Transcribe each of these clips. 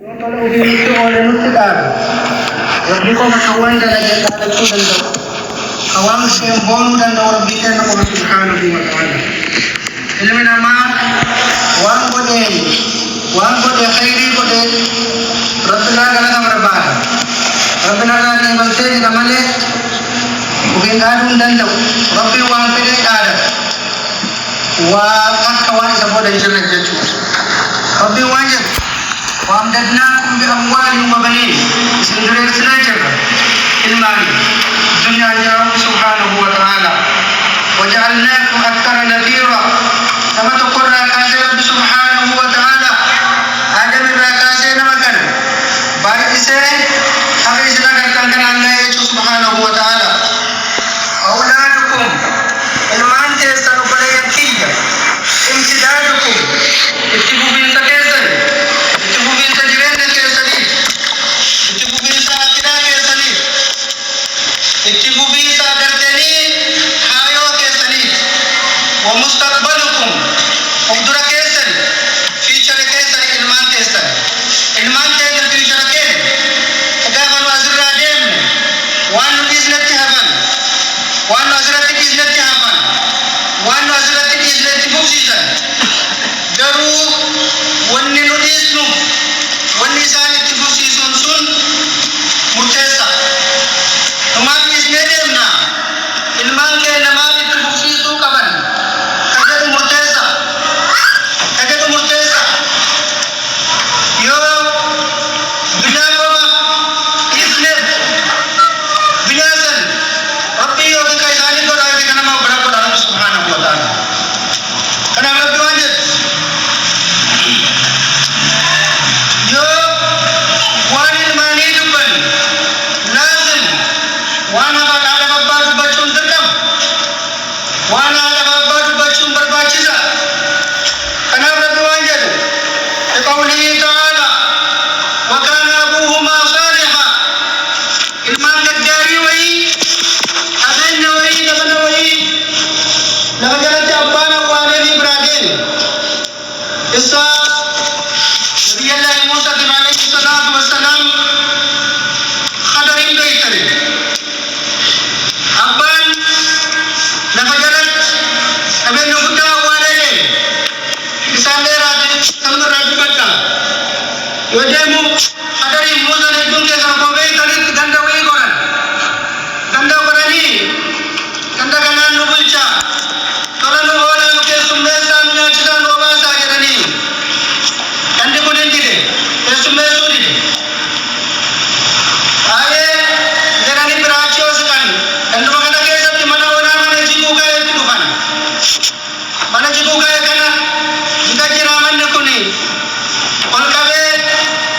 Kalau ubi oleh nutikan, Rabbi ko makawan dan lagi ada tu dan daw. Kawang siyang bonu dan daw Rabbi ka na Allah subhanahu wa ta'ala. Ilmi nama wang bode khairi bode Rabbina gana kamrabar. Rabbina gana ibante ni namale ubin adun dan daw. Rabbi wang pede ada. Wa kawan sa bode jannah jechu. Rabbi wajib وأمددناكم بأموال وبنين سندرير سناجر المال الدنيا جاءه سبحانه وتعالى وجعلناكم أكثر نفيرا كما تقول راكاسي رب سبحانه وتعالى آدم راكاسي نمكن باقي سي أغيس لك كان الله سبحانه وتعالى أولادكم المان تيستنوا فلا يكيّا امتدادكم اتبوا بنت كيسن ومستقبلكم وقدر كيسن فيوتشر كيسن علمان كيسن علمان كيسن فيوتشر كيسن كافن وزر ديم وان إزلت هبن وان وزرت إزلت هبن وان وزرت إزلت بوسيسن درو وننو إسنو ونسان تبوسيسن سن مرتسا نمان إزلتنا علمان كيسن نمان تبوسيسو كبن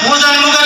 Musa